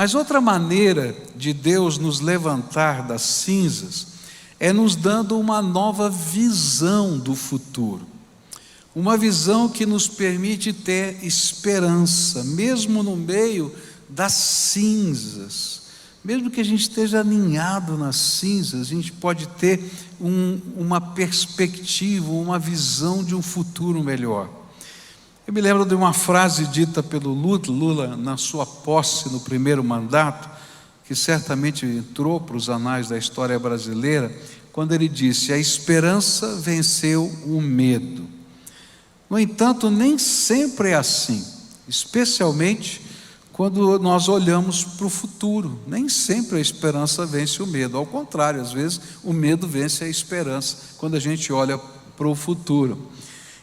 Mas outra maneira de Deus nos levantar das cinzas é nos dando uma nova visão do futuro. Uma visão que nos permite ter esperança, mesmo no meio das cinzas. Mesmo que a gente esteja aninhado nas cinzas, a gente pode ter uma perspectiva, uma visão de um futuro melhor. Eu me lembro de uma frase dita pelo Lula na sua posse no primeiro mandato, que certamente entrou para os anais da história brasileira, quando ele disse: a esperança venceu o medo. No entanto, nem sempre é assim, especialmente quando nós olhamos para o futuro. Nem sempre a esperança vence o medo, ao contrário, às vezes o medo vence a esperança, quando a gente olha para o futuro.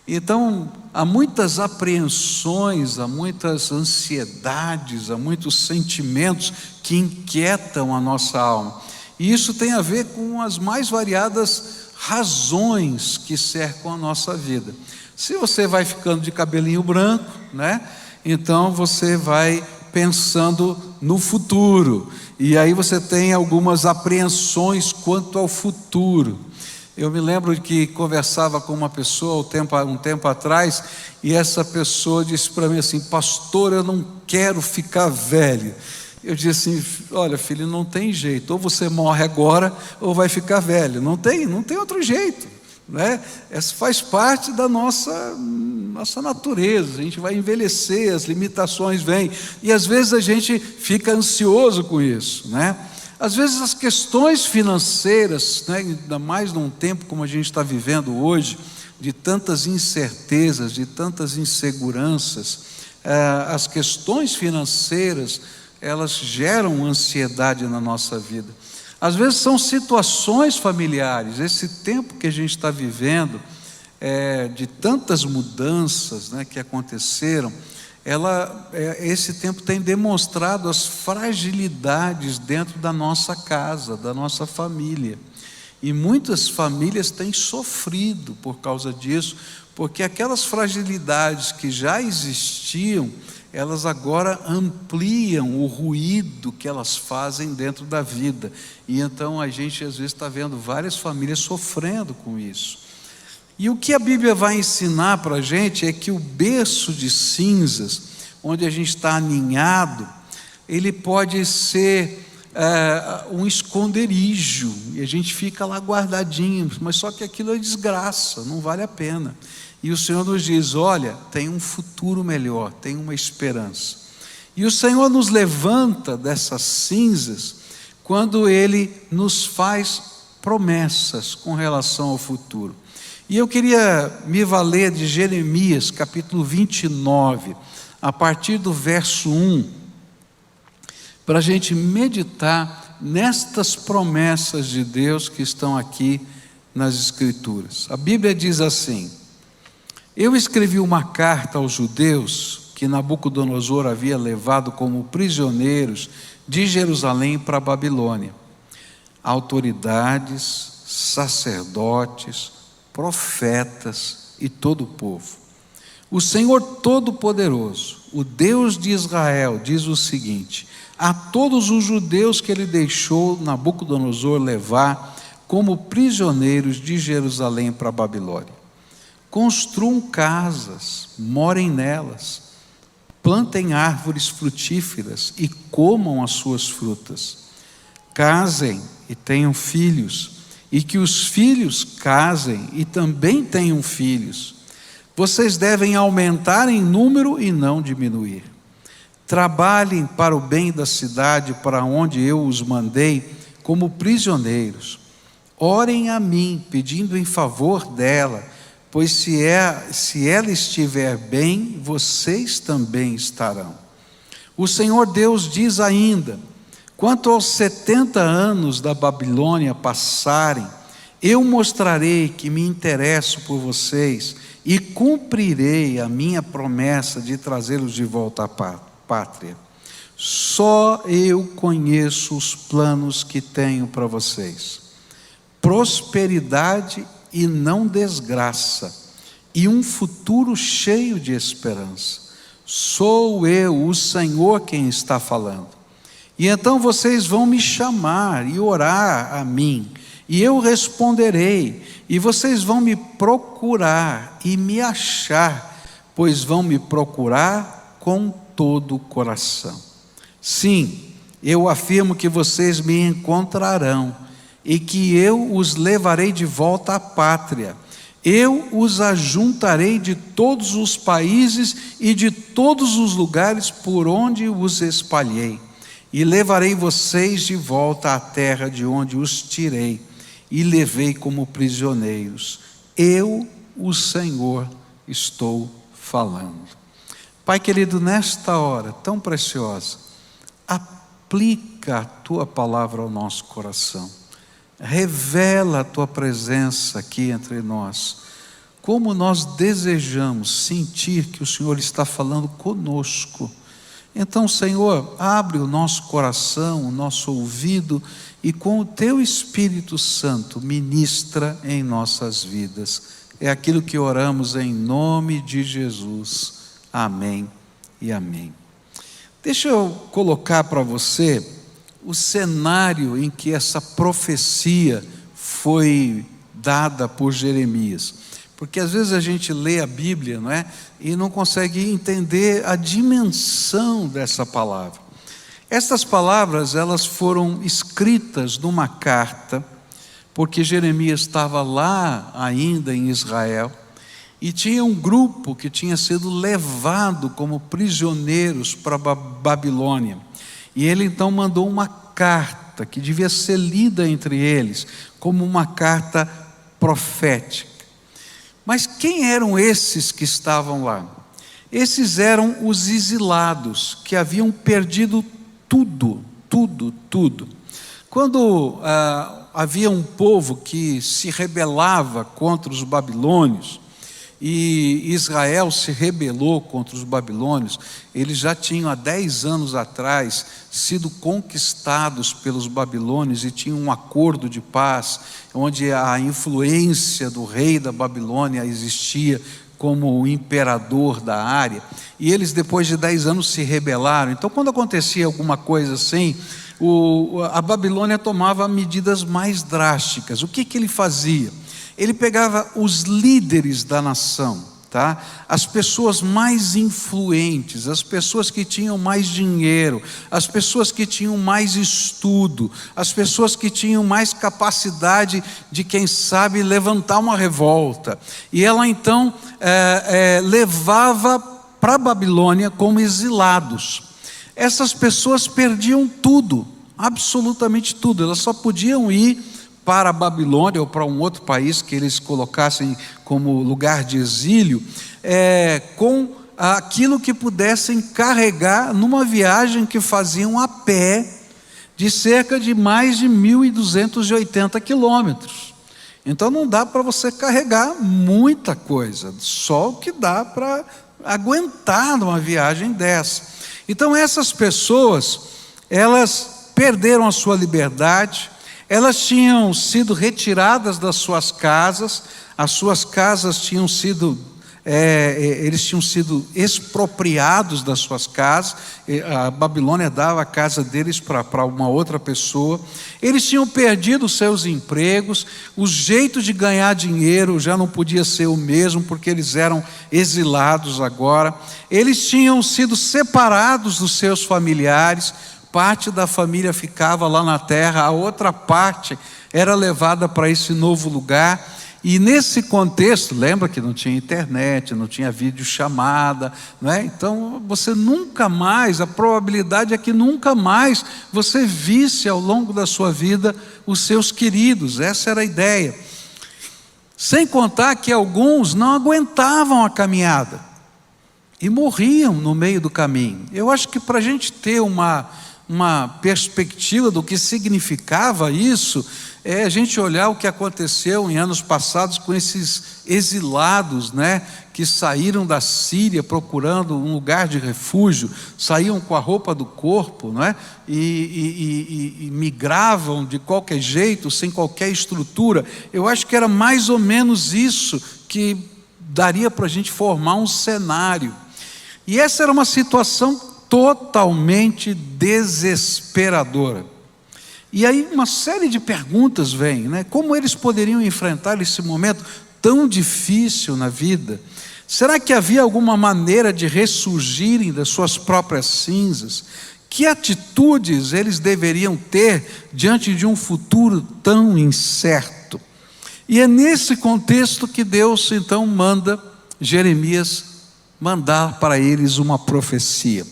Então, há muitas apreensões, há muitas ansiedades, há muitos sentimentos que inquietam a nossa alma. E isso tem a ver com as mais variadas razões que cercam a nossa vida. Se você vai ficando de cabelinho branco, né? Então você vai pensando no futuro. E aí você tem algumas apreensões quanto ao futuro. Eu me lembro que conversava com uma pessoa um tempo atrás, e essa pessoa disse para mim assim: pastor, eu não quero ficar velho. Eu disse assim: olha, filho, não tem jeito, ou você morre agora ou vai ficar velho, não tem outro jeito, né? Essa faz parte da nossa natureza. A gente vai envelhecer, as limitações vêm, e às vezes a gente fica ansioso com isso, né? Às vezes as questões financeiras, né, ainda mais num tempo como a gente está vivendo hoje, de tantas incertezas, de tantas inseguranças, as questões financeiras, elas geram ansiedade na nossa vida. Às vezes são situações familiares. Esse tempo que a gente está vivendo, de tantas mudanças, né, que aconteceram, esse tempo tem demonstrado as fragilidades dentro da nossa casa, da nossa família. E muitas famílias têm sofrido por causa disso, porque aquelas fragilidades que já existiam, elas agora ampliam o ruído que elas fazem dentro da vida. E então a gente às vezes está vendo várias famílias sofrendo com isso. E o que a Bíblia vai ensinar para a gente é que o berço de cinzas, onde a gente está aninhado, ele pode ser um esconderijo, e a gente fica lá guardadinho, mas só que aquilo é desgraça, não vale a pena. E o Senhor nos diz: olha, tem um futuro melhor, tem uma esperança. E o Senhor nos levanta dessas cinzas quando Ele nos faz promessas com relação ao futuro. E eu queria me valer de Jeremias, capítulo 29, a partir do verso 1, para a gente meditar nestas promessas de Deus que estão aqui nas Escrituras. A Bíblia diz assim: eu escrevi uma carta aos judeus que Nabucodonosor havia levado como prisioneiros de Jerusalém para a Babilônia. Autoridades, sacerdotes, profetas e todo o povo. O Senhor Todo-Poderoso, o Deus de Israel, diz o seguinte: a todos os judeus que ele deixou Nabucodonosor levar como prisioneiros de Jerusalém para a Babilônia: construam casas, morem nelas, plantem árvores frutíferas e comam as suas frutas. Casem e tenham filhos, e que os filhos casem e também tenham filhos. Vocês devem aumentar em número e não diminuir. Trabalhem para o bem da cidade para onde eu os mandei como prisioneiros. Orem a mim, pedindo em favor dela, pois se ela estiver bem, vocês também estarão. O Senhor Deus diz ainda: quanto aos 70 anos da Babilônia passarem, eu mostrarei que me interesso por vocês e cumprirei a minha promessa de trazê-los de volta à pátria. Só eu conheço os planos que tenho para vocês: prosperidade e não desgraça, e um futuro cheio de esperança. Sou eu, o Senhor, quem está falando. E então vocês vão me chamar e orar a mim, e eu responderei, e vocês vão me procurar e me achar, pois vão me procurar com todo o coração. Sim, eu afirmo que vocês me encontrarão, e que eu os levarei de volta à pátria. Eu os ajuntarei de todos os países e de todos os lugares por onde os espalhei, e levarei vocês de volta à terra de onde os tirei e levei como prisioneiros. Eu, o Senhor, estou falando. Pai querido, nesta hora tão preciosa, aplica a Tua palavra ao nosso coração. Revela a Tua presença aqui entre nós. Como nós desejamos sentir que o Senhor está falando conosco. Então, Senhor, abre o nosso coração, o nosso ouvido, e com o Teu Espírito Santo ministra em nossas vidas. É aquilo que oramos em nome de Jesus. Amém e amém. Deixa eu colocar para você o cenário em que essa profecia foi dada por Jeremias. Porque às vezes a gente lê a Bíblia, não é? E não consegue entender a dimensão dessa palavra. Estas palavras, elas foram escritas numa carta, porque Jeremias estava lá ainda em Israel, e tinha um grupo que tinha sido levado como prisioneiros para a Babilônia. E ele então mandou uma carta que devia ser lida entre eles como uma carta profética. Mas quem eram esses que estavam lá? Esses eram os exilados, que haviam perdido tudo. Quando havia um povo que se rebelava contra os babilônios, e Israel se rebelou contra os babilônios, eles já tinham há 10 anos atrás sido conquistados pelos babilônios e tinham um acordo de paz, onde a influência do rei da Babilônia existia como o imperador da área, e eles depois de 10 anos se rebelaram. Então quando acontecia alguma coisa assim, a Babilônia tomava medidas mais drásticas. O que ele fazia? Ele pegava os líderes da nação, tá? As pessoas mais influentes, as pessoas que tinham mais dinheiro, as pessoas que tinham mais estudo, as pessoas que tinham mais capacidade de, quem sabe, levantar uma revolta. E ela então levava para a Babilônia como exilados. Essas pessoas perdiam tudo, absolutamente tudo. Elas só podiam ir para a Babilônia ou para um outro país que eles colocassem como lugar de exílio, com aquilo que pudessem carregar numa viagem que faziam a pé, de cerca de mais de 1.280 quilômetros. Então não dá para você carregar muita coisa, só o que dá para aguentar numa viagem dessa. Então essas pessoas, elas perderam a sua liberdade. Elas tinham sido retiradas das suas casas, as suas casas tinham sido, eles tinham sido expropriados das suas casas, a Babilônia dava a casa deles para uma outra pessoa. Eles tinham perdido os seus empregos, o jeito de ganhar dinheiro já não podia ser o mesmo, porque eles eram exilados agora. Eles tinham sido separados dos seus familiares. Parte da família ficava lá na terra, a outra parte era levada para esse novo lugar. E nesse contexto, lembra que não tinha internet, não tinha videochamada, não é? Então você nunca mais, a probabilidade é que nunca mais você visse ao longo da sua vida os seus queridos. Essa era a ideia. Sem contar que alguns não aguentavam a caminhada e morriam no meio do caminho. Eu acho que para a gente ter uma perspectiva do que significava isso, é a gente olhar o que aconteceu em anos passados com esses exilados, né, que saíram da Síria procurando um lugar de refúgio, saíam com a roupa do corpo, não é? E migravam de qualquer jeito, sem qualquer estrutura. Eu acho que era mais ou menos isso que daria para a gente formar um cenário. E essa era uma situação totalmente desesperadora. E aí uma série de perguntas vem, né? Como eles poderiam enfrentar esse momento tão difícil na vida? Será que havia alguma maneira de ressurgirem das suas próprias cinzas? Que atitudes eles deveriam ter diante de um futuro tão incerto? E é nesse contexto que Deus então manda Jeremias mandar para eles uma profecia.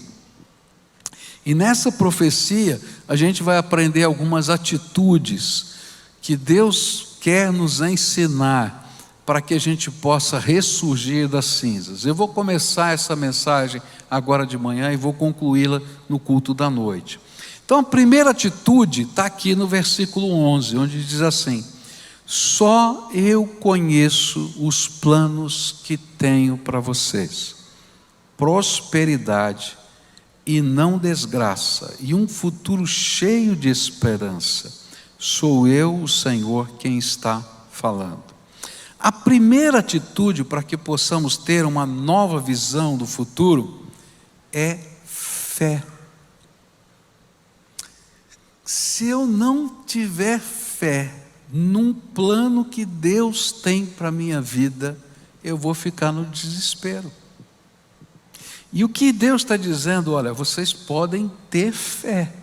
E nessa profecia a gente vai aprender algumas atitudes que Deus quer nos ensinar para que a gente possa ressurgir das cinzas. Eu vou começar essa mensagem agora de manhã e vou concluí-la no culto da noite. Então a primeira atitude está aqui no versículo 11, onde diz assim: só eu conheço os planos que tenho para vocês, prosperidade e não desgraça, e um futuro cheio de esperança. Sou eu, o Senhor, quem está falando. A primeira atitude para que possamos ter uma nova visão do futuro é fé. Se eu não tiver fé num plano que Deus tem para a minha vida, eu vou ficar no desespero. E o que Deus está dizendo, olha, vocês podem ter fé,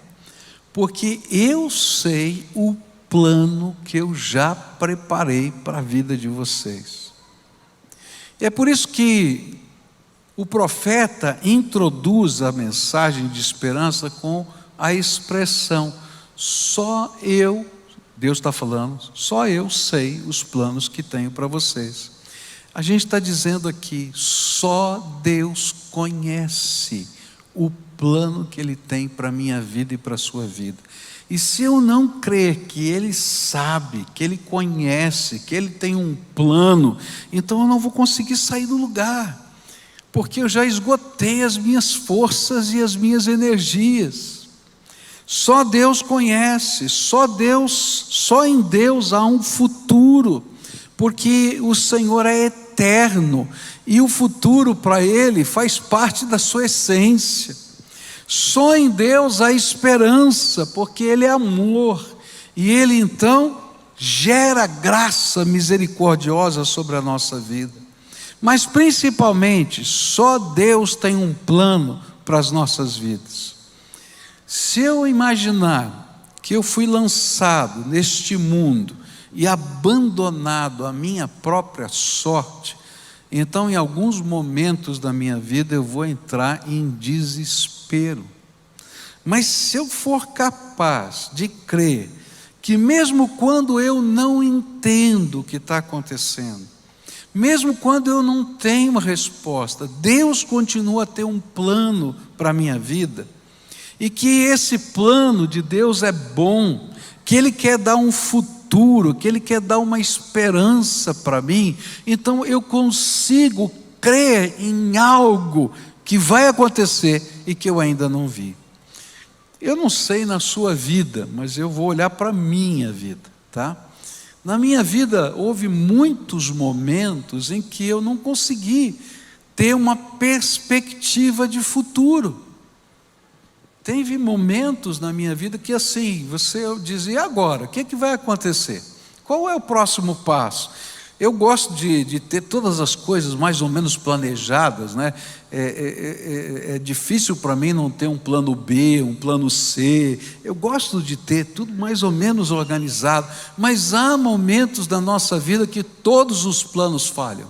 porque eu sei o plano que eu já preparei para a vida de vocês. É por isso que o profeta introduz a mensagem de esperança com a expressão: só eu, Deus está falando, só eu sei os planos que tenho para vocês. A gente está dizendo aqui, só Deus conhece o plano que Ele tem para a minha vida e para a sua vida. E se eu não crer que Ele sabe, que Ele conhece, que Ele tem um plano, então eu não vou conseguir sair do lugar, porque eu já esgotei as minhas forças e as minhas energias. Só Deus conhece, só em Deus há um futuro, porque o Senhor é eterno, e o futuro para Ele faz parte da sua essência. Só em Deus há esperança, porque Ele é amor, e Ele então gera graça misericordiosa sobre a nossa vida. Mas principalmente, só Deus tem um plano para as nossas vidas. Se eu imaginar que eu fui lançado neste mundo e abandonado à minha própria sorte, então em alguns momentos da minha vida eu vou entrar em desespero. Mas se eu for capaz de crer que mesmo quando eu não entendo o que está acontecendo, mesmo quando eu não tenho uma resposta, Deus continua a ter um plano para a minha vida, e que esse plano de Deus é bom, que Ele quer dar um futuro, que Ele quer dar uma esperança para mim, então eu consigo crer em algo que vai acontecer e que eu ainda não vi. Eu não sei na sua vida, mas eu vou olhar para a minha vida, tá? Na minha vida houve muitos momentos em que eu não consegui ter uma perspectiva de futuro. Teve momentos na minha vida que assim, eu dizia: e agora? O que é que vai acontecer? Qual é o próximo passo? Eu gosto de ter todas as coisas mais ou menos planejadas, né? É difícil para mim não ter um plano B, um plano C. Eu gosto de ter tudo mais ou menos organizado, mas há momentos da nossa vida que todos os planos falham.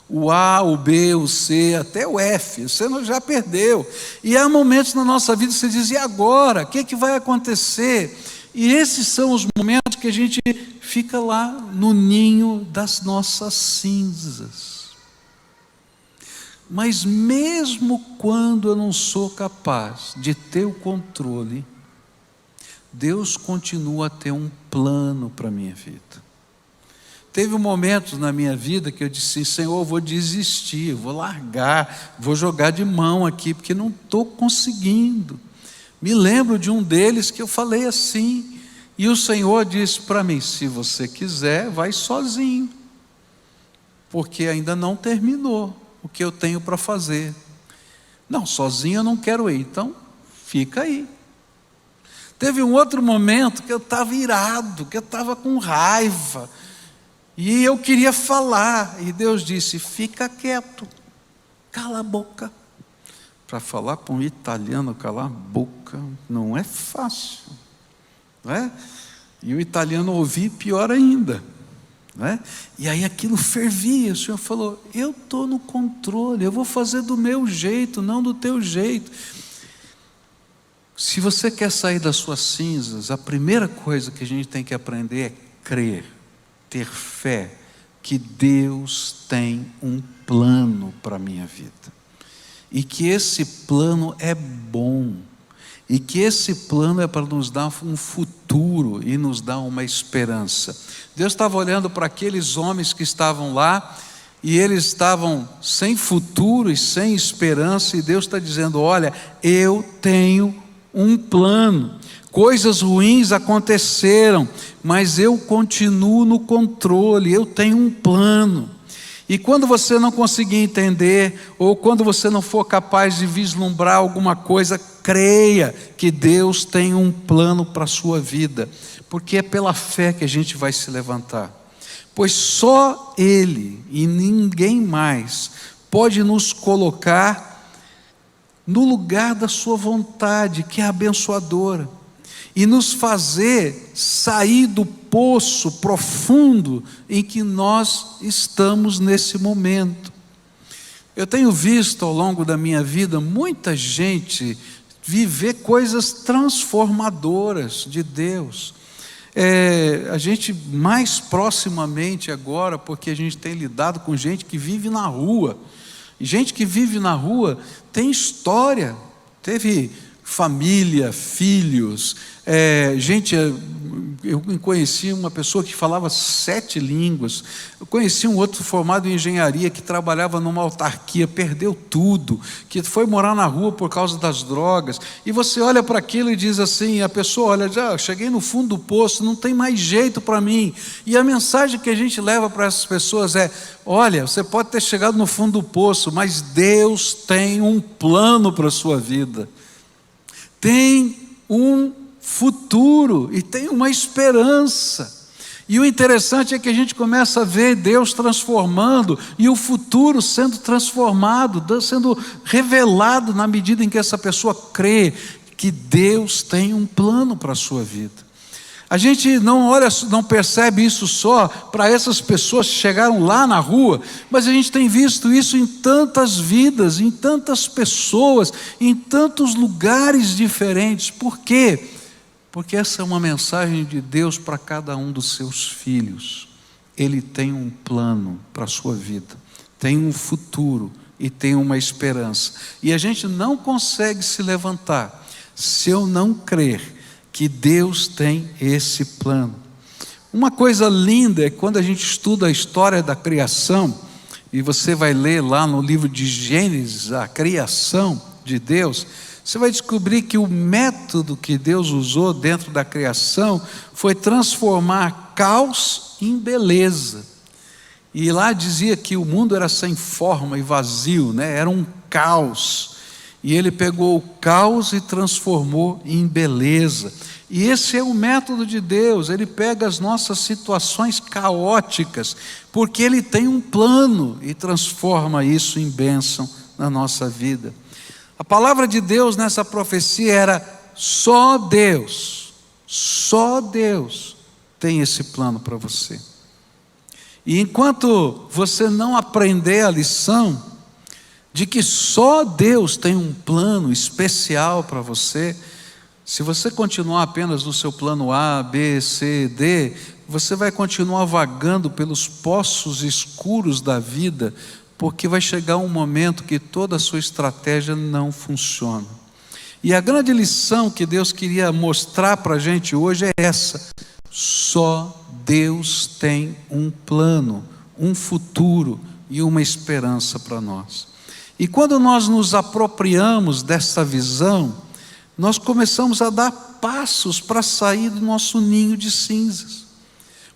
O A, o B, o C, até o F, você já perdeu. E há momentos na nossa vida que você diz: e agora? O que é que vai acontecer? E esses são os momentos que a gente fica lá no ninho das nossas cinzas. Mas mesmo quando eu não sou capaz de ter o controle, Deus continua a ter um plano para a minha vida. Teve momentos na minha vida que eu disse: Senhor, eu vou desistir, eu vou largar, vou jogar de mão aqui, porque não estou conseguindo. Me lembro de um deles que eu falei assim, e o Senhor disse para mim: se você quiser, vai sozinho, porque ainda não terminou o que eu tenho para fazer. Não, sozinho eu não quero ir, então fica aí. Teve um outro momento que eu estava irado, que eu estava com raiva, e eu queria falar, e Deus disse: fica quieto, cala a boca. Para falar para um italiano calar a boca não é fácil, não é? E o italiano ouvir, pior ainda, não é? E aí aquilo fervia. O Senhor falou: eu estou no controle, eu vou fazer do meu jeito, não do teu jeito. Se você quer sair das suas cinzas, a primeira coisa que a gente tem que aprender é crer, ter fé, que Deus tem um plano para a minha vida, e que esse plano é bom, e que esse plano é para nos dar um futuro e nos dar uma esperança. Deus estava olhando para aqueles homens que estavam lá, e eles estavam sem futuro e sem esperança, e Deus está dizendo: olha, eu tenho um plano. Coisas ruins aconteceram, mas eu continuo no controle, eu tenho um plano. E quando você não conseguir entender, ou quando você não for capaz de vislumbrar alguma coisa, creia que Deus tem um plano para a sua vida, porque é pela fé que a gente vai se levantar, pois só Ele e ninguém mais pode nos colocar no lugar da sua vontade, que é abençoadora, e nos fazer sair do poço profundo em que nós estamos nesse momento. Eu tenho visto ao longo da minha vida muita gente viver coisas transformadoras de Deus. A gente mais proximamente agora, porque a gente tem lidado com gente que vive na rua. Gente que vive na rua tem história, teve família, filhos, eu conheci uma pessoa que falava 7 línguas, eu conheci um outro formado em engenharia que trabalhava numa autarquia, perdeu tudo, que foi morar na rua por causa das drogas, e você olha para aquilo e diz assim, a pessoa olha, já cheguei no fundo do poço, não tem mais jeito para mim, e a mensagem que a gente leva para essas pessoas é: olha, você pode ter chegado no fundo do poço, mas Deus tem um plano para a sua vida, tem um futuro e tem uma esperança. E o interessante é que a gente começa a ver Deus transformando e o futuro sendo transformado, sendo revelado na medida em que essa pessoa crê que Deus tem um plano para a sua vida. A gente não percebe isso só para essas pessoas que chegaram lá na rua, mas a gente tem visto isso em tantas vidas, em tantas pessoas, em tantos lugares diferentes. Por quê? Porque essa é uma mensagem de Deus para cada um dos seus filhos. Ele tem um plano para a sua vida, tem um futuro e tem uma esperança. E a gente não consegue se levantar se eu não crer que Deus tem esse plano. Uma coisa linda é quando a gente estuda a história da criação, e você vai ler lá no livro de Gênesis, a criação de Deus, você vai descobrir que o método que Deus usou dentro da criação foi transformar caos em beleza. E lá dizia que o mundo era sem forma e vazio, né? Era um caos. E Ele pegou o caos e transformou em beleza. E esse é o método de Deus. Ele pega as nossas situações caóticas, porque Ele tem um plano e transforma isso em bênção na nossa vida. A palavra de Deus nessa profecia era: só Deus tem esse plano para você. E enquanto você não aprender a lição de que só Deus tem um plano especial para você, se você continuar apenas no seu plano A, B, C, D, você vai continuar vagando pelos poços escuros da vida, porque vai chegar um momento que toda a sua estratégia não funciona. E a grande lição que Deus queria mostrar para a gente hoje é essa: só Deus tem um plano, um futuro e uma esperança para nós. E quando nós nos apropriamos dessa visão, nós começamos a dar passos para sair do nosso ninho de cinzas.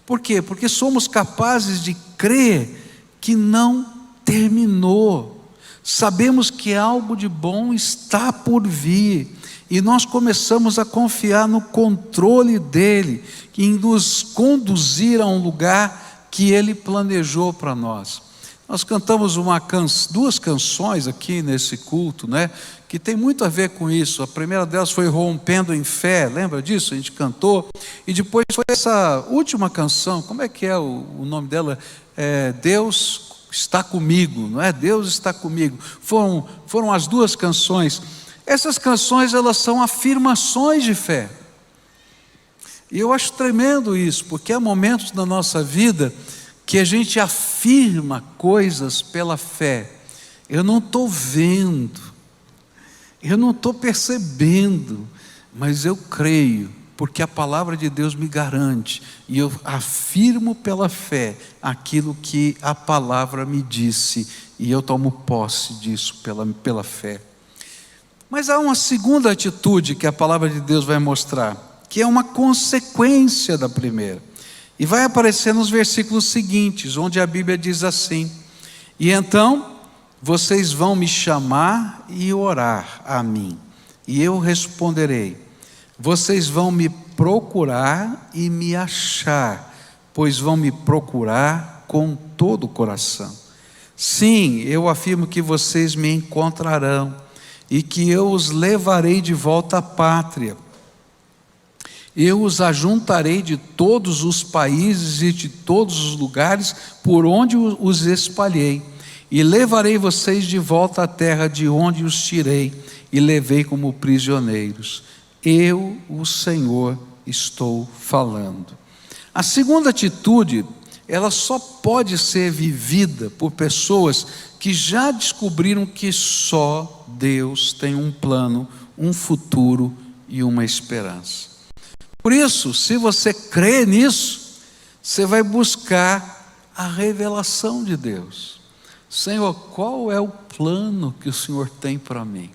Por quê? Porque somos capazes de crer que não terminou. sabemos que algo de bom está por vir, e nós começamos a confiar no controle dele, em nos conduzir a um lugar que ele planejou para nós. Nós cantamos duas canções aqui nesse culto, né, que tem muito a ver com isso. A primeira delas foi Rompendo em Fé, lembra disso? A gente cantou. E depois foi essa última canção, como é que é o nome dela? Deus está comigo, não é? Deus está comigo. Foram as duas canções. Essas canções, elas são afirmações de fé. E eu acho tremendo isso, porque há momentos na nossa vida que a gente afirma coisas pela fé. Eu não estou vendo, eu não estou percebendo, mas eu creio, porque a palavra de Deus me garante, e eu afirmo pela fé aquilo que a palavra me disse, e eu tomo posse disso pela fé. Mas há uma segunda atitude que a palavra de Deus vai mostrar, que é uma consequência da primeira, e vai aparecer nos versículos seguintes, onde a Bíblia diz assim: e então vocês vão me chamar e orar a mim, e eu responderei. Vocês vão me procurar e me achar, pois vão me procurar com todo o coração. Sim, eu afirmo que vocês me encontrarão, e que eu os levarei de volta à pátria. Eu os ajuntarei de todos os países e de todos os lugares por onde os espalhei, e levarei vocês de volta à terra de onde os tirei e levei como prisioneiros. Eu, o Senhor, estou falando. A segunda atitude, ela só pode ser vivida por pessoas que já descobriram que só Deus tem um plano, um futuro e uma esperança. Por isso, se você crê nisso, você vai buscar a revelação de Deus. Senhor, qual é o plano que o Senhor tem para mim?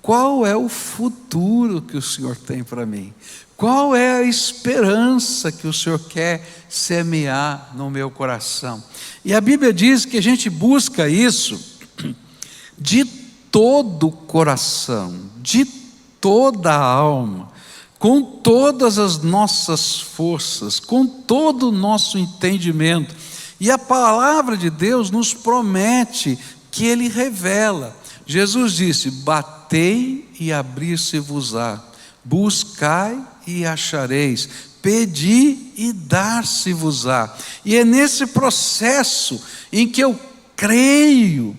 Qual é o futuro que o Senhor tem para mim? Qual é a esperança que o Senhor quer semear no meu coração? E a Bíblia diz que a gente busca isso de todo o coração, de toda a alma, com todas as nossas forças, com todo o nosso entendimento. E a palavra de Deus nos promete que Ele revela. Jesus disse: batei e abrir-se-vos-á, buscai e achareis, pedi e dar-se-vos-á. E é nesse processo em que eu creio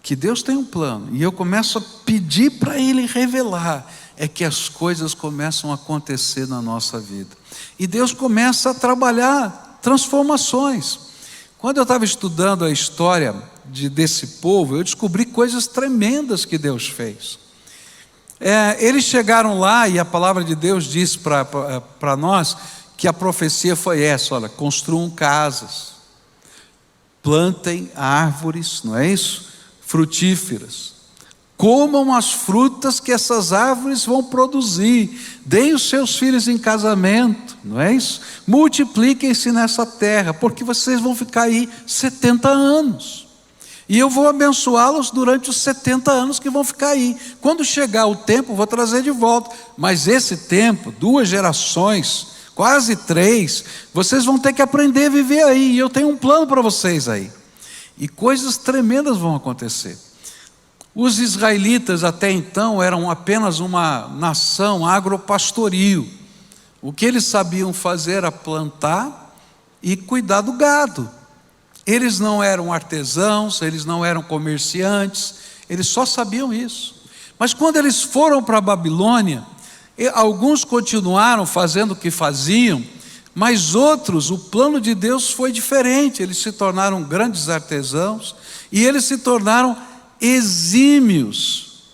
que Deus tem um plano, e eu começo a pedir para Ele revelar, é que as coisas começam a acontecer na nossa vida, e Deus começa a trabalhar transformações. Quando eu estava estudando a história desse povo, eu descobri coisas tremendas que Deus fez. Eles chegaram lá, e a palavra de Deus diz para nós que a profecia foi essa: olha, construam casas, plantem árvores, não é isso? Frutíferas, comam as frutas que essas árvores vão produzir, deem os seus filhos em casamento, não é isso? Multipliquem-se nessa terra, porque vocês vão ficar aí 70 anos. E eu vou abençoá-los durante os 70 anos que vão ficar aí. Quando chegar o tempo, vou trazer de volta. Mas esse tempo, 2 gerações, quase 3, vocês vão ter que aprender a viver aí. E eu tenho um plano para vocês aí. E coisas tremendas vão acontecer. Os israelitas até então eram apenas uma nação agropastoril. O que eles sabiam fazer era plantar e cuidar do gado. Eles não eram artesãos, eles não eram comerciantes, eles só sabiam isso. Mas quando eles foram para a Babilônia, alguns continuaram fazendo o que faziam, mas outros, o plano de Deus foi diferente. Eles se tornaram grandes artesãos, e eles se tornaram exímios,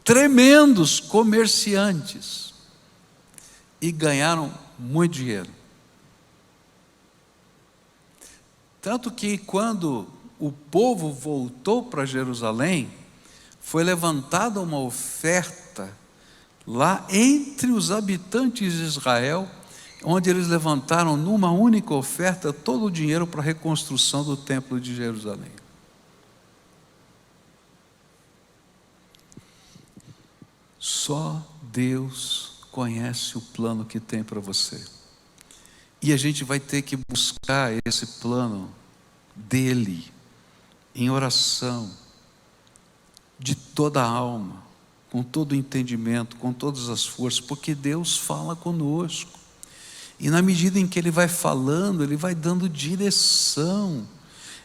tremendos comerciantes, e ganharam muito dinheiro. Tanto que quando o povo voltou para Jerusalém, foi levantada uma oferta lá entre os habitantes de Israel, onde eles levantaram numa única oferta todo o dinheiro para a reconstrução do templo de Jerusalém. só Deus conhece o plano que tem para você. E a gente vai ter que buscar esse plano dele, em oração, de toda a alma, com todo o entendimento, com todas as forças, porque Deus fala conosco. E na medida em que Ele vai falando, Ele vai dando direção,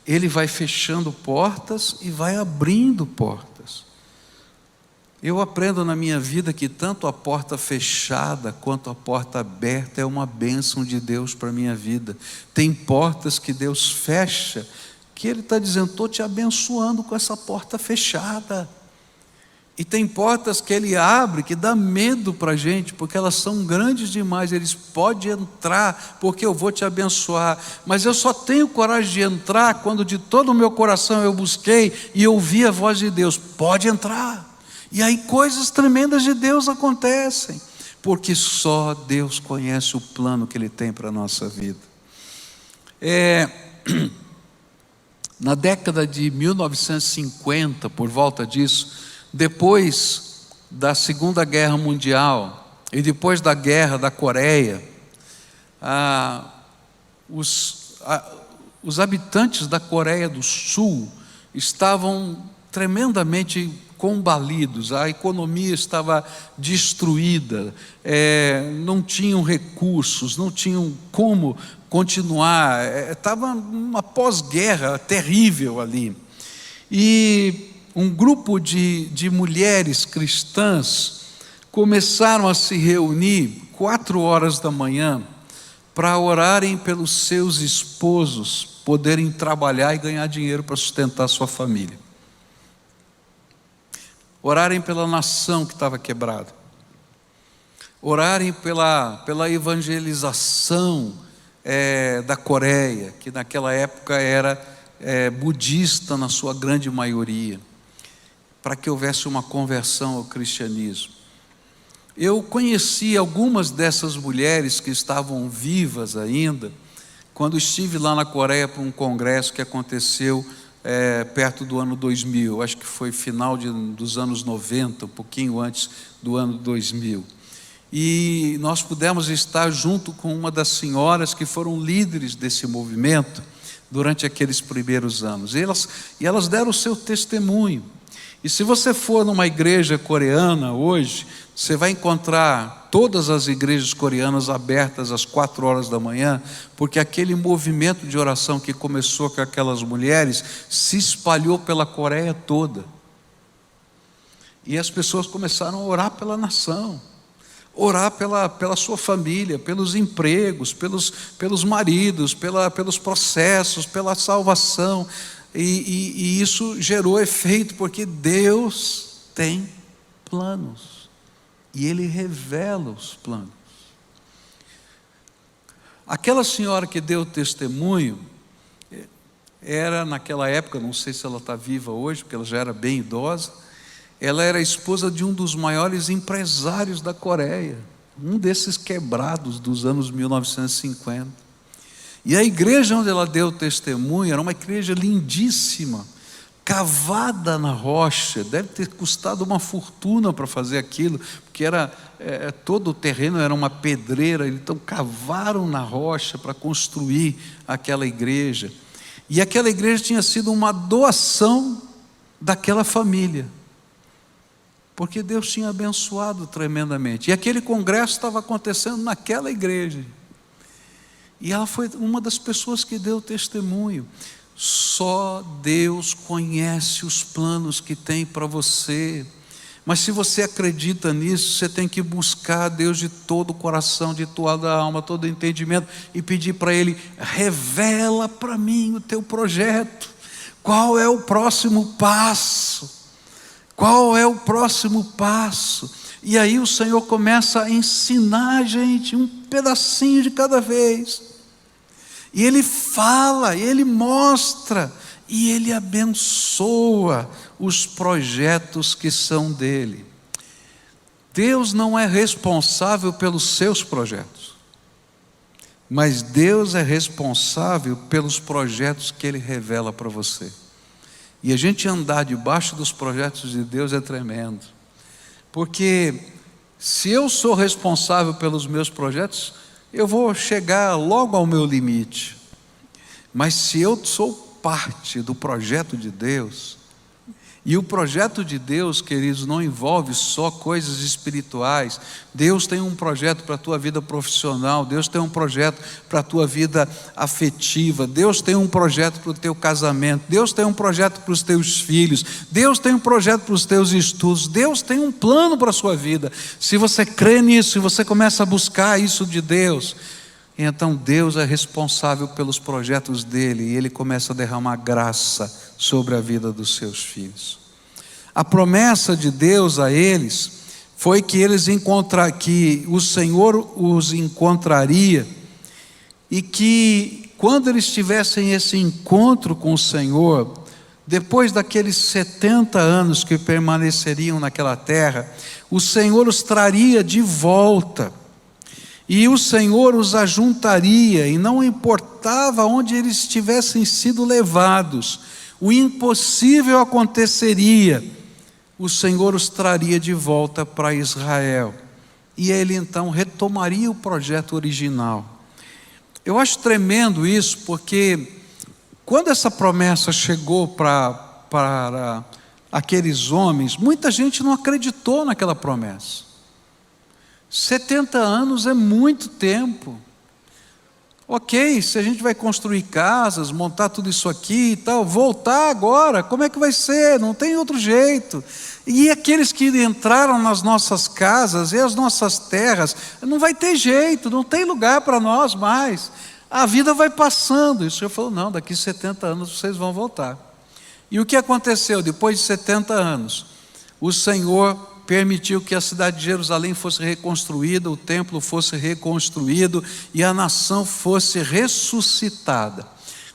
Ele vai fechando portas e vai abrindo portas. Eu aprendo na minha vida que tanto a porta fechada quanto a porta aberta é uma bênção de Deus para a minha vida. Tem portas que Deus fecha, que Ele está dizendo: estou te abençoando com essa porta fechada. E tem portas que Ele abre, que dá medo para a gente, porque elas são grandes demais. Eles podem entrar, porque eu vou te abençoar. Mas eu só tenho coragem de entrar quando de todo o meu coração eu busquei e ouvi a voz de Deus: pode entrar. E aí coisas tremendas de Deus acontecem, porque só Deus conhece o plano que Ele tem para a nossa vida. Na década de 1950, por volta disso, depois da Segunda Guerra Mundial e depois da Guerra da Coreia, os habitantes da Coreia do Sul estavam tremendamente combalidos, a economia estava destruída, não tinham recursos, não tinham como continuar, estava uma pós-guerra terrível ali. E um grupo de mulheres cristãs começaram a se reunir 4 horas da manhã para orarem pelos seus esposos poderem trabalhar e ganhar dinheiro para sustentar sua família. Orarem pela nação que estava quebrada. Orarem pela evangelização da Coreia, que naquela época era budista na sua grande maioria, para que houvesse uma conversão ao cristianismo. Eu conheci algumas dessas mulheres que estavam vivas ainda, quando estive lá na Coreia para um congresso que aconteceu perto do ano 2000, acho que foi final dos anos 90, um pouquinho antes do ano 2000. E nós pudemos estar junto com uma das senhoras que foram líderes desse movimento durante aqueles primeiros anos. E elas deram o seu testemunho. E se você for numa igreja coreana hoje, você vai encontrar todas as igrejas coreanas abertas às 4 horas da manhã, porque aquele movimento de oração que começou com aquelas mulheres se espalhou pela Coreia toda. E as pessoas começaram a orar pela nação, orar pela sua família, pelos empregos, pelos maridos, pelos processos, pela salvação. E isso gerou efeito, porque Deus tem planos. E Ele revela os planos. Aquela senhora que deu testemunho, era naquela época, não sei se ela está viva hoje, porque ela já era bem idosa, ela era esposa de um dos maiores empresários da Coreia, um desses quebrados dos anos 1950. E a igreja onde ela deu testemunho era uma igreja lindíssima, cavada na rocha. Deve ter custado uma fortuna para fazer aquilo, porque todo o terreno era uma pedreira. Então cavaram na rocha para construir aquela igreja. E aquela igreja tinha sido uma doação daquela família, porque Deus tinha abençoado tremendamente. E aquele congresso estava acontecendo naquela igreja. E ela foi uma das pessoas que deu testemunho. Só Deus conhece os planos que tem para você. Mas se você acredita nisso, você tem que buscar Deus de todo o coração, de toda a alma, todo o entendimento, e pedir para Ele: revela para mim o teu projeto. Qual é o próximo passo? Qual é o próximo passo? E aí o Senhor começa a ensinar a gente um pedacinho de cada vez. E Ele fala, Ele mostra, e Ele abençoa os projetos que são dEle. Deus não é responsável pelos seus projetos, mas Deus é responsável pelos projetos que Ele revela para você. E a gente andar debaixo dos projetos de Deus é tremendo, porque Se eu sou responsável pelos meus projetos, eu vou chegar logo ao meu limite. Mas se eu sou parte do projeto de Deus, e o projeto de Deus, queridos, não envolve só coisas espirituais. Deus tem um projeto para a tua vida profissional, Deus tem um projeto para a tua vida afetiva, Deus tem um projeto para o teu casamento, Deus tem um projeto para os teus filhos, Deus tem um projeto para os teus estudos, Deus tem um plano para a sua vida. Se você crê nisso, se você começa a buscar isso de Deus, então Deus é responsável pelos projetos dele, e ele começa a derramar graça sobre a vida dos seus filhos. A promessa de Deus a eles foi que que o Senhor os encontraria, e que quando eles tivessem esse encontro com o Senhor, depois daqueles 70 anos que permaneceriam naquela terra, o Senhor os traria de volta, e o Senhor os ajuntaria, e não importava onde eles tivessem sido levados, o impossível aconteceria, o Senhor os traria de volta para Israel, e ele então retomaria o projeto original. Eu acho tremendo isso, porque quando essa promessa chegou para aqueles homens, muita gente não acreditou naquela promessa. 70 anos é muito tempo. Ok, se a gente vai construir casas, montar tudo isso aqui e tal, voltar agora, como é que vai ser? Não tem outro jeito. E aqueles que entraram nas nossas casas e as nossas terras, não vai ter jeito, não tem lugar para nós mais. A vida vai passando. E o Senhor falou, não, daqui 70 anos vocês vão voltar. E o que aconteceu? Depois de 70 anos, o Senhor permitiu que a cidade de Jerusalém fosse reconstruída, o templo fosse reconstruído e a nação fosse ressuscitada.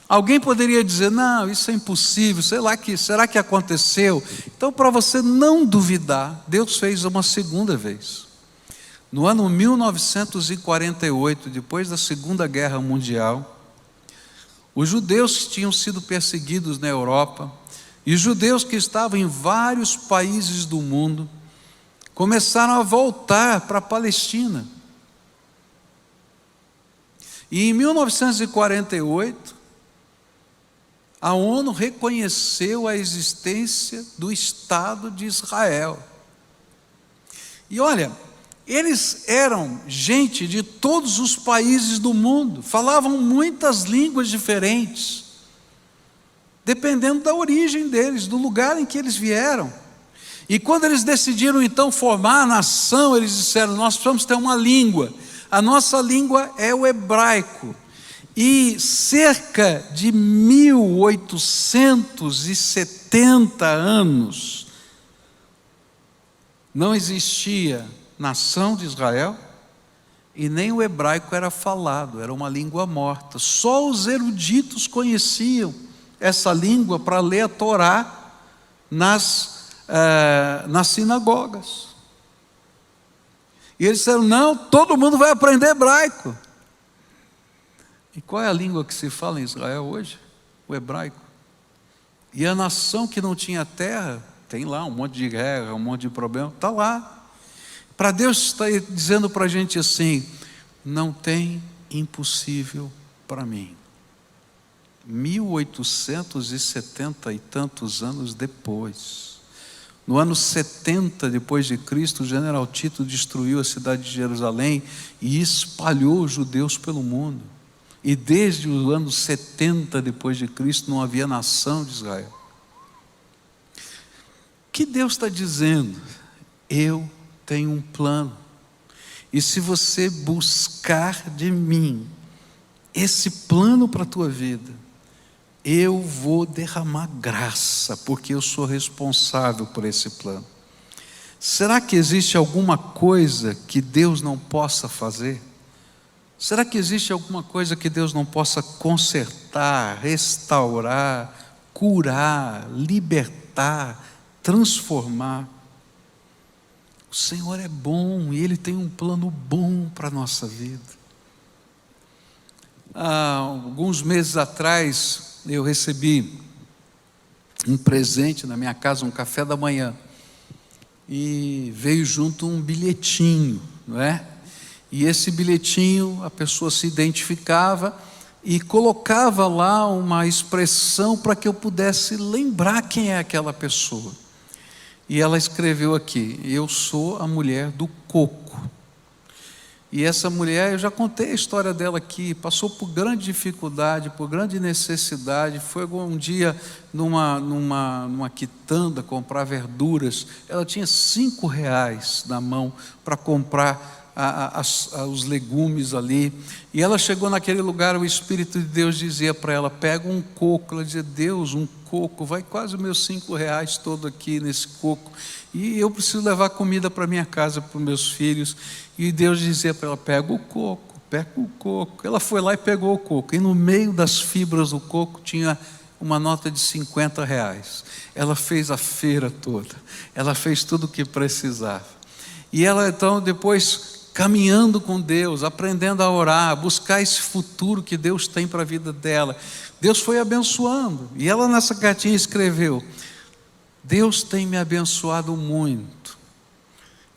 Alguém poderia dizer, não, isso é impossível, será que aconteceu? Então, para você não duvidar, Deus fez uma segunda vez. No ano 1948, depois da Segunda Guerra Mundial, os judeus que tinham sido perseguidos na Europa, e os judeus que estavam em vários países do mundo, começaram a voltar para a Palestina. E em 1948, a ONU reconheceu a existência do Estado de Israel. E olha, eles eram gente de todos os países do mundo, falavam muitas línguas diferentes, dependendo da origem deles, do lugar em que eles vieram. E quando eles decidiram então formar a nação, eles disseram, nós precisamos ter uma língua. A nossa língua é o hebraico. E cerca de 1870 anos, não existia nação de Israel, e nem o hebraico era falado, era uma língua morta. Só os eruditos conheciam essa língua para ler a Torá nas sinagogas. E eles disseram, não, todo mundo vai aprender hebraico. E qual é a língua que se fala em Israel hoje? O hebraico. E a nação que não tinha terra, tem lá um monte de guerra, um monte de problema, está lá. Para Deus está dizendo para a gente assim, não tem impossível para mim. 1870 e tantos anos depois, no ano 70 depois de Cristo, o general Tito destruiu a cidade de Jerusalém e espalhou os judeus pelo mundo. E desde o ano 70 depois de Cristo não havia nação de Israel. O que Deus está dizendo? Eu tenho um plano. E se você buscar de mim esse plano para a tua vida, eu vou derramar graça, porque eu sou responsável por esse plano. Será que existe alguma coisa que Deus não possa fazer? Será que existe alguma coisa que Deus não possa consertar, restaurar, curar, libertar, transformar? O Senhor é bom e Ele tem um plano bom para a nossa vida. Há alguns meses atrás, eu recebi um presente na minha casa, um café da manhã. e veio junto um bilhetinho, não é? E esse bilhetinho, a pessoa se identificava e colocava lá uma expressão para que eu pudesse lembrar quem é aquela pessoa. E ela escreveu aqui: eu sou a mulher do coco. E essa mulher, eu já contei a história dela aqui, passou por grande dificuldade, por grande necessidade, foi um dia numa quitanda comprar verduras, ela tinha R$ 5 na mão para comprar os legumes ali, e ela chegou naquele lugar, o Espírito de Deus dizia para ela: pega um coco. Ela dizia: Deus, um coco, vai quase os meus R$ 5 todo aqui nesse coco, e eu preciso levar comida para minha casa, para os meus filhos. E Deus dizia para ela: pega o coco, pega o coco. Ela foi lá e pegou o coco, e no meio das fibras do coco tinha uma nota de R$ 50. Ela fez a feira toda, ela fez tudo o que precisava, e ela então depois, caminhando com Deus, aprendendo a orar, buscar esse futuro que Deus tem para a vida dela, Deus foi abençoando. E ela nessa cartinha escreveu: Deus tem me abençoado muito.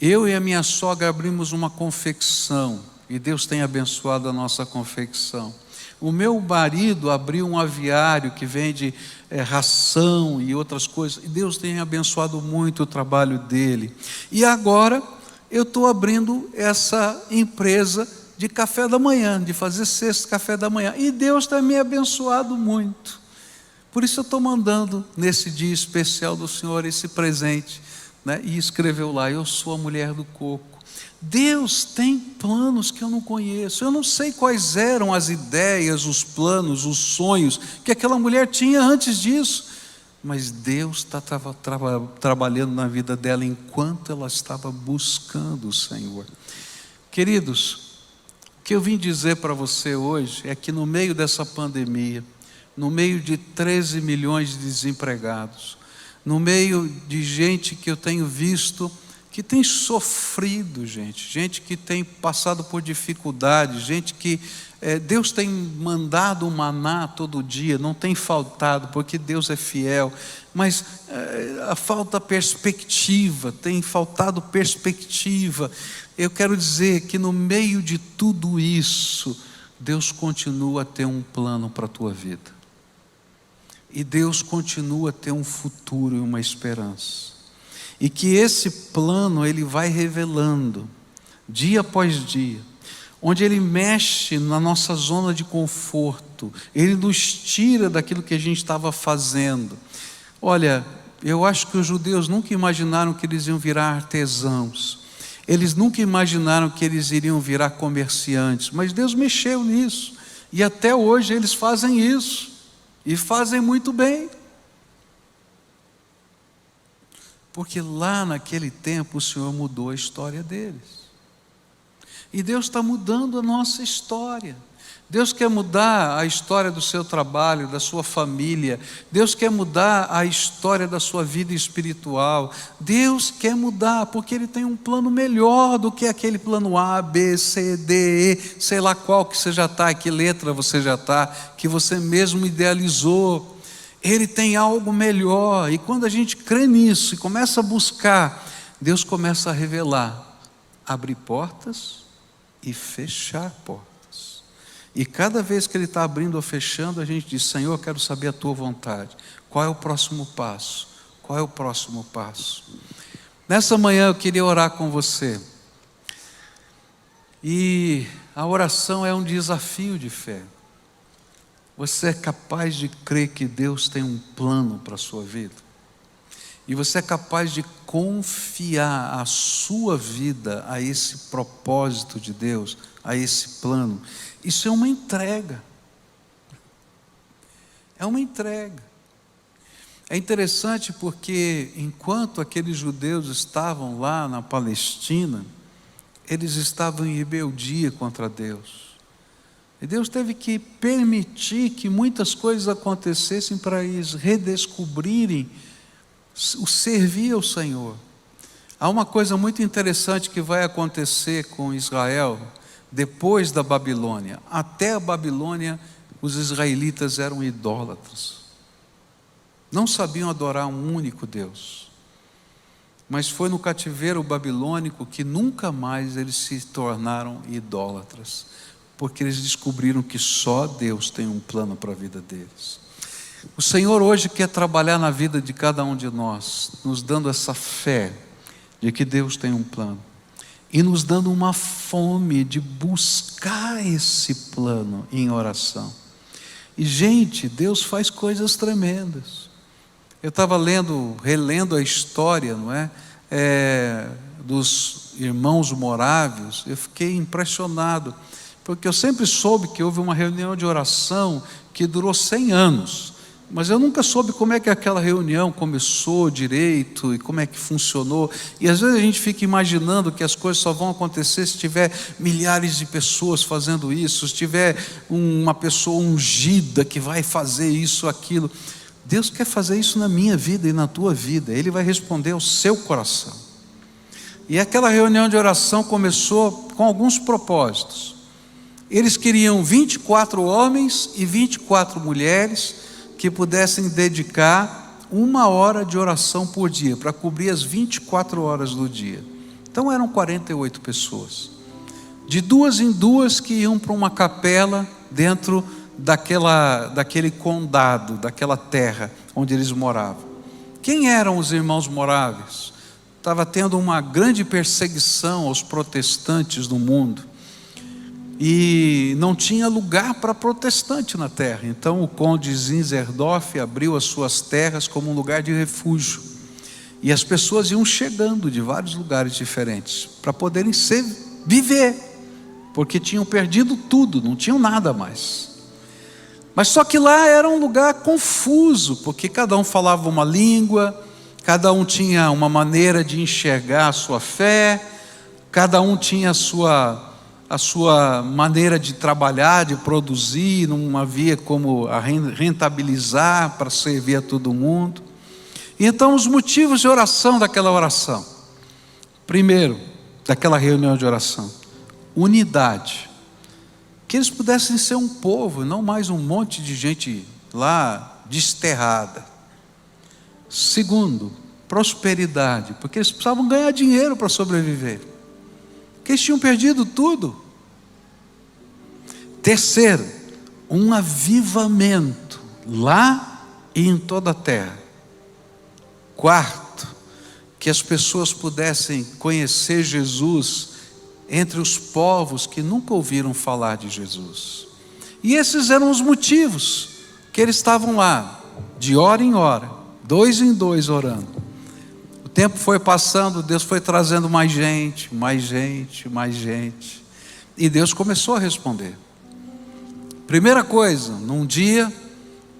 Eu e a minha sogra abrimos uma confecção e Deus tem abençoado a nossa confecção. O meu marido abriu um aviário que vende ração e outras coisas, e Deus tem abençoado muito o trabalho dele. E agora eu estou abrindo essa empresa de café da manhã, de fazer cesta café da manhã, e Deus tem me abençoado muito. Por isso eu estou mandando nesse dia especial do Senhor esse presente, né? E escreveu lá: eu sou a mulher do coco. Deus tem planos que eu não conheço, eu não sei quais eram as ideias, os planos, os sonhos que aquela mulher tinha antes disso, mas Deus estava trabalhando na vida dela enquanto ela estava buscando o Senhor. Queridos, o que eu vim dizer para você hoje é que no meio dessa pandemia, no meio de 13 milhões de desempregados, no meio de gente que eu tenho visto que tem sofrido, gente que tem passado por dificuldades, gente que Deus tem mandado um maná todo dia, não tem faltado, porque Deus é fiel, mas falta perspectiva, tem faltado perspectiva. Eu quero dizer que no meio de tudo isso, Deus continua a ter um plano para a tua vida, e Deus continua a ter um futuro e uma esperança, e que esse plano Ele vai revelando dia após dia, onde Ele mexe na nossa zona de conforto, Ele nos tira daquilo que a gente estava fazendo. Olha, eu acho que os judeus nunca imaginaram que eles iam virar artesãos, eles nunca imaginaram que eles iriam virar comerciantes, mas Deus mexeu nisso, e até hoje eles fazem isso, e fazem muito bem, porque lá naquele tempo o Senhor mudou a história deles. E Deus está mudando a nossa história. Deus quer mudar a história do seu trabalho, da sua família. Deus quer mudar a história da sua vida espiritual. Deus quer mudar, porque Ele tem um plano melhor do que aquele plano A, B, C, D, E, sei lá qual que você já está, que letra você já está, que você mesmo idealizou. Ele tem algo melhor, e quando a gente crê nisso e começa a buscar, Deus começa a revelar, abrir portas e fechar portas. E cada vez que Ele está abrindo ou fechando, a gente diz: Senhor, eu quero saber a Tua vontade. Qual é o próximo passo? Qual é o próximo passo? Nessa manhã eu queria orar com você. E a oração é um desafio de fé. Você é capaz de crer que Deus tem um plano para a sua vida? E você é capaz de confiar a sua vida a esse propósito de Deus, a esse plano? Isso é uma entrega. É uma entrega. É interessante porque enquanto aqueles judeus estavam lá na Palestina, eles estavam em rebeldia contra Deus. E Deus teve que permitir que muitas coisas acontecessem para eles redescobrirem o servir ao Senhor. Há uma coisa muito interessante que vai acontecer com Israel depois da Babilônia. Até a Babilônia, os israelitas eram idólatras. Não sabiam adorar um único Deus. mas foi no cativeiro babilônico que nunca mais eles se tornaram idólatras, porque eles descobriram que só Deus tem um plano para a vida deles. O Senhor hoje quer trabalhar na vida de cada um de nós, nos dando essa fé de que Deus tem um plano, e nos dando uma fome de buscar esse plano em oração. E gente, Deus faz coisas tremendas. Eu estava relendo a história, não é? Dos irmãos morávios. Eu fiquei impressionado, porque eu sempre soube que houve uma reunião de oração que durou 100 anos, mas eu nunca soube como é que aquela reunião começou direito e como é que funcionou. E às vezes a gente fica imaginando que as coisas só vão acontecer se tiver milhares de pessoas fazendo isso, se tiver uma pessoa ungida que vai fazer isso, aquilo. Deus quer fazer isso na minha vida e na tua vida. Ele vai responder ao seu coração. E aquela reunião de oração começou com alguns propósitos. Eles queriam 24 homens e 24 mulheres que pudessem dedicar 1 hora de oração por dia, para cobrir as 24 horas do dia. Então eram 48 pessoas, de 2 em 2, que iam para uma capela dentro daquele condado, daquela terra onde eles moravam. Quem eram os irmãos moráveis? Estava tendo uma grande perseguição aos protestantes no mundo, e não tinha lugar para protestante na terra. Então o conde Zinzendorf abriu as suas terras como um lugar de refúgio, e as pessoas iam chegando de vários lugares diferentes para poderem viver, porque tinham perdido tudo, não tinham nada mais. Mas só que lá era um lugar confuso, porque cada um falava uma língua, cada um tinha uma maneira de enxergar a sua fé, cada um tinha a sua maneira de trabalhar, de produzir, não havia como rentabilizar para servir a todo mundo. E então os motivos de oração daquela oração: primeiro, daquela reunião de oração, unidade, que eles pudessem ser um povo, não mais um monte de gente lá desterrada. Segundo, prosperidade, porque eles precisavam ganhar dinheiro para sobreviver, porque eles tinham perdido tudo. Terceiro, um avivamento lá e em toda a terra. Quarto, que as pessoas pudessem conhecer Jesus entre os povos que nunca ouviram falar de Jesus. E esses eram os motivos que eles estavam lá, de hora em hora, 2 em 2 orando. O tempo foi passando, Deus foi trazendo mais gente, mais gente, mais gente, e Deus começou a responder. Primeira coisa, num dia,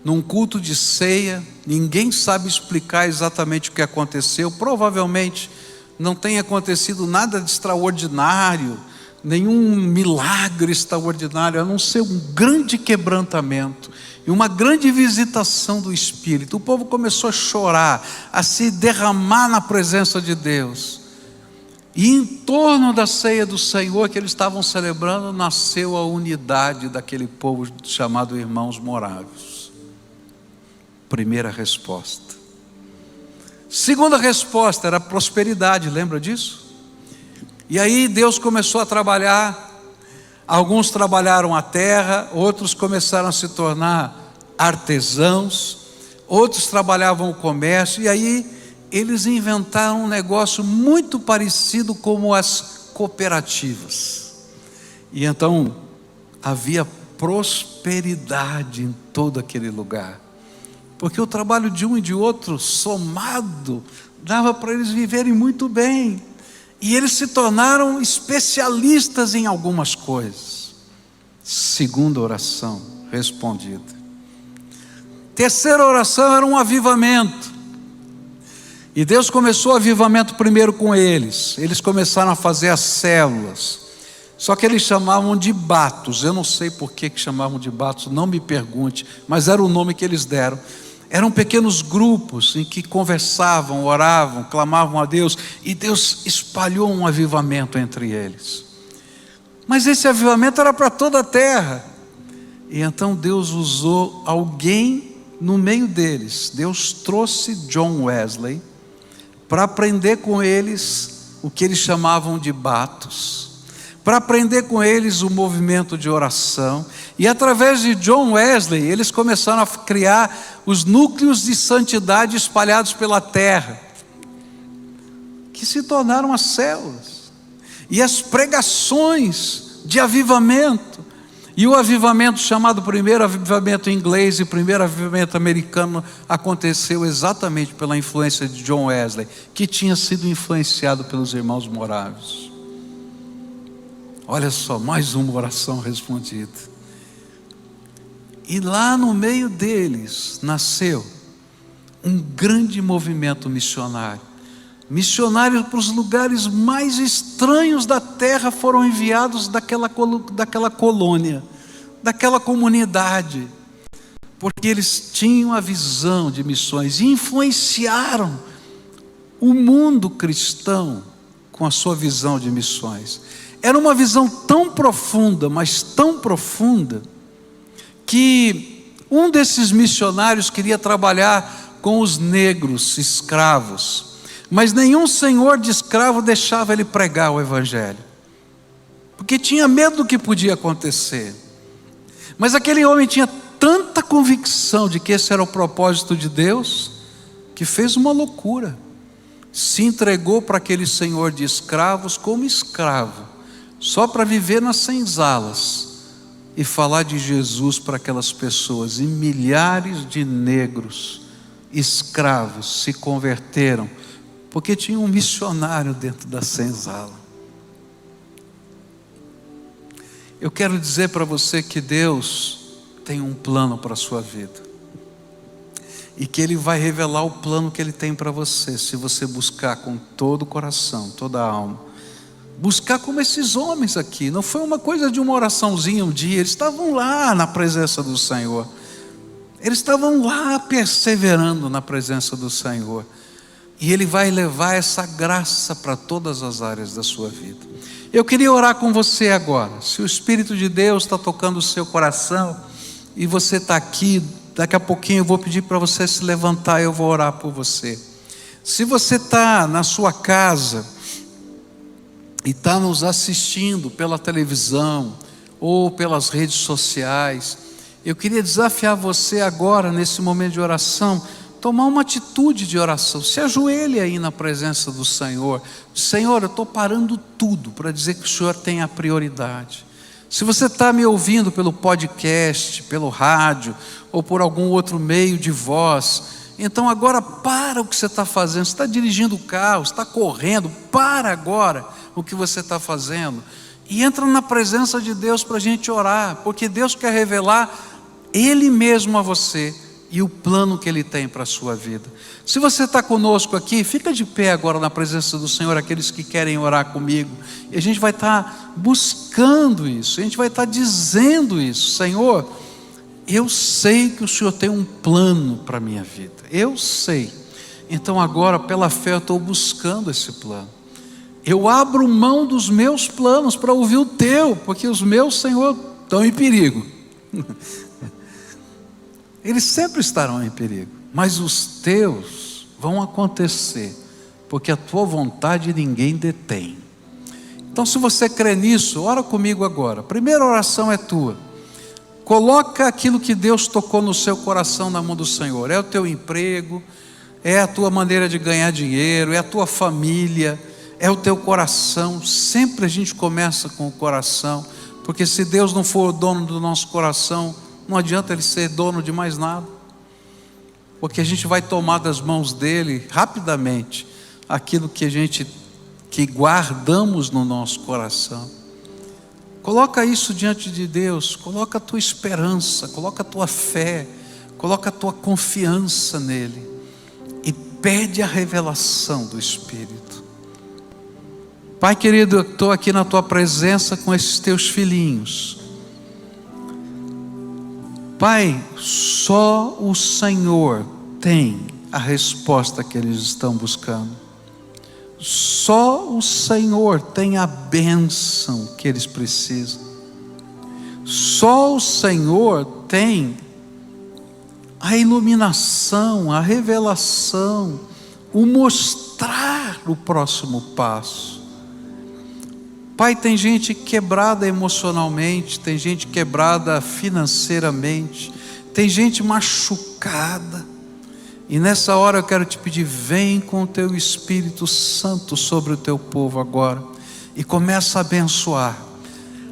num culto de ceia, ninguém sabe explicar exatamente o que aconteceu. Provavelmente não tem acontecido nada de extraordinário, nenhum milagre extraordinário, a não ser um grande quebrantamento e uma grande visitação do Espírito. O povo começou a chorar, a se derramar na presença de Deus. E em torno da ceia do Senhor que eles estavam celebrando, nasceu a unidade daquele povo chamado irmãos morávios. Primeira resposta. Segunda resposta era prosperidade, lembra disso? E aí Deus começou a trabalhar. Alguns trabalharam a terra, outros começaram a se tornar artesãos, outros trabalhavam o comércio, e aí eles inventaram um negócio muito parecido com as cooperativas. E então havia prosperidade em todo aquele lugar, porque o trabalho de um e de outro somado dava para eles viverem muito bem, e eles se tornaram especialistas em algumas coisas. Segunda oração respondida. Terceira oração era um avivamento. E Deus começou o avivamento primeiro com eles. Eles começaram a fazer as células. Só que eles chamavam de batos. Eu não sei por que chamavam de batos, não me pergunte, mas era o nome que eles deram. Eram pequenos grupos em que conversavam, oravam, clamavam a Deus, e Deus espalhou um avivamento entre eles. Mas esse avivamento era para toda a terra. E então Deus usou alguém no meio deles. Deus trouxe John Wesley para aprender com eles o que eles chamavam de batos, para aprender com eles o movimento de oração. E através de John Wesley, eles começaram a criar os núcleos de santidade espalhados pela terra, que se tornaram as células, e as pregações de avivamento. E o avivamento chamado primeiro avivamento inglês e primeiro avivamento americano aconteceu exatamente pela influência de John Wesley, que tinha sido influenciado pelos irmãos morávios. Olha só, mais uma oração respondida. E lá no meio deles nasceu um grande movimento missionário. Missionários para os lugares mais estranhos da terra foram enviados daquela colônia, daquela comunidade, porque eles tinham a visão de missões e influenciaram o mundo cristão com a sua visão de missões. Era uma visão tão profunda, mas tão profunda, que um desses missionários queria trabalhar com os negros escravos, mas nenhum senhor de escravo deixava ele pregar o evangelho, porque tinha medo do que podia acontecer. Mas aquele homem tinha tanta convicção de que esse era o propósito de Deus, que fez uma loucura. Se entregou para aquele senhor de escravos como escravo, só para viver nas senzalas e falar de Jesus para aquelas pessoas. E milhares de negros escravos se converteram, porque tinha um missionário dentro da senzala. Eu quero dizer para você que Deus tem um plano para a sua vida, e que Ele vai revelar o plano que Ele tem para você, se você buscar com todo o coração, toda a alma. Buscar como esses homens aqui. Não foi uma coisa de uma oraçãozinha um dia. Eles estavam lá na presença do Senhor, eles estavam lá perseverando na presença do Senhor, e Ele vai levar essa graça para todas as áreas da sua vida. Eu queria orar com você agora. Se o Espírito de Deus está tocando o seu coração e você está aqui, daqui a pouquinho eu vou pedir para você se levantar e eu vou orar por você. Se você está na sua casa e está nos assistindo pela televisão ou pelas redes sociais, eu queria desafiar você agora, nesse momento de oração, tomar uma atitude de oração. Se ajoelhe aí na presença do Senhor. Senhor, eu estou parando tudo para dizer que o Senhor tem a prioridade. Se você está me ouvindo pelo podcast, pelo rádio ou por algum outro meio de voz, então agora para o que você está fazendo. Você está dirigindo o carro, está correndo, para agora o que você está fazendo e entra na presença de Deus para a gente orar, porque Deus quer revelar Ele mesmo a você e o plano que Ele tem para a sua vida. Se você está conosco aqui, fica de pé agora na presença do Senhor, aqueles que querem orar comigo, e a gente vai estar buscando isso, a gente vai estar dizendo isso. Senhor, eu sei que o Senhor tem um plano para a minha vida, eu sei, então agora pela fé eu estou buscando esse plano. Eu abro mão dos meus planos para ouvir o teu, porque os meus, Senhor, estão em perigo. Eles sempre estarão em perigo, mas os teus vão acontecer, porque a tua vontade ninguém detém. Então, se você crê nisso, ora comigo agora. A primeira oração é tua. Coloca aquilo que Deus tocou no seu coração na mão do Senhor. É o teu emprego, é a tua maneira de ganhar dinheiro, é a tua família, é o teu coração. Sempre a gente começa com o coração, porque se Deus não for o dono do nosso coração, não adianta Ele ser dono de mais nada, porque a gente vai tomar das mãos dEle rapidamente aquilo que guardamos no nosso coração. Coloca isso diante de Deus, coloca a tua esperança, coloca a tua fé, coloca a tua confiança nele e pede a revelação do Espírito. Pai querido, eu estou aqui na tua presença com esses teus filhinhos. Pai, só o Senhor tem a resposta que eles estão buscando. Só o Senhor tem a bênção que eles precisam. Só o Senhor tem a iluminação, a revelação, o mostrar o próximo passo. Pai, tem gente quebrada emocionalmente, tem gente quebrada financeiramente, tem gente machucada, e nessa hora eu quero te pedir: vem com o teu Espírito Santo sobre o teu povo agora, e começa a abençoar.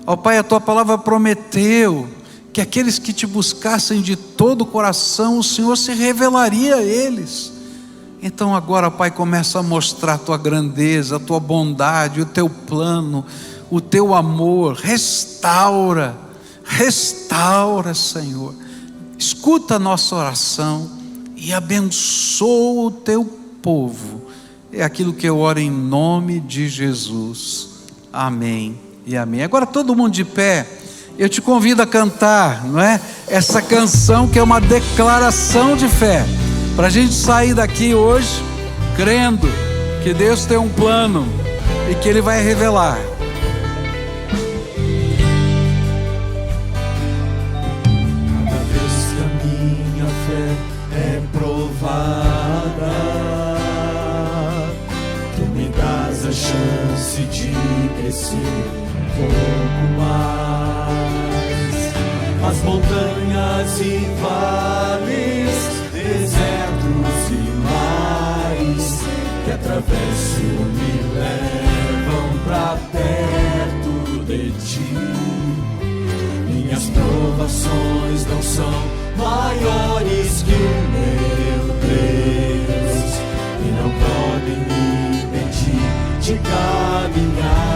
Ó Pai, a tua palavra prometeu que aqueles que te buscassem de todo o coração, o Senhor se revelaria a eles. Então agora, Pai, começa a mostrar a tua grandeza, a tua bondade, o teu plano, o teu amor. Restaura, Senhor. Escuta a nossa oração e abençoa o teu povo. É aquilo que eu oro em nome de Jesus. Amém e amém. Agora todo mundo de pé, eu te convido a cantar, não é? Essa canção que é uma declaração de fé, para a gente sair daqui hoje crendo que Deus tem um plano e que Ele vai revelar. Cada vez que a minha fé é provada, Tu me dás a chance de crescer um pouco mais. As montanhas e vales, desertos e mares que atravesso me levam pra perto de Ti. Minhas provações não são maiores que o meu Deus, e não podem me impedir de caminhar.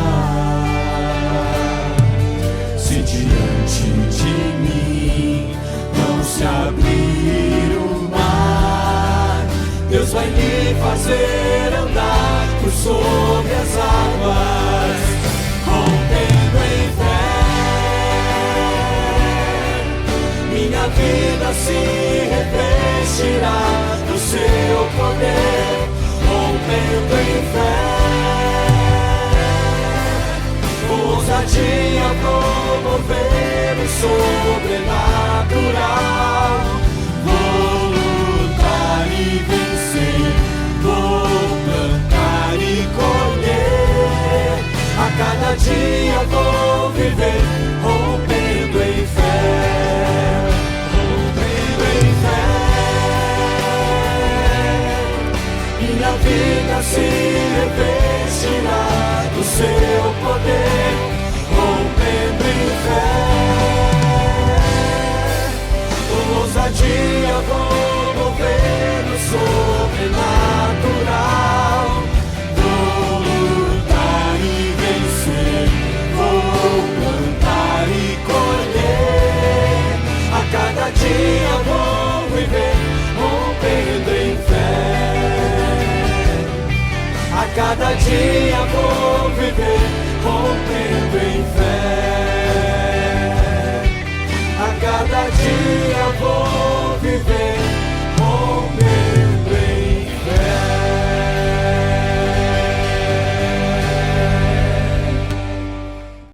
Se diante de mim não se abrir o mar, Deus vai me fazer andar por sobre as águas, rompendo em fé. Minha vida se revestirá do Seu poder, rompendo em fé. Ousadia promover o sobrenatural. Vou lutar e vencer, vou plantar e colher. A cada dia vou viver, rompendo em fé, rompendo em fé. Minha vida se revestirá do Seu poder, rompendo em fé. Ousadia vou mover o sobrenatural. Vou lutar e vencer, vou plantar e colher. A cada dia vou viver, rompendo em fé. A cada dia vou viver, rompendo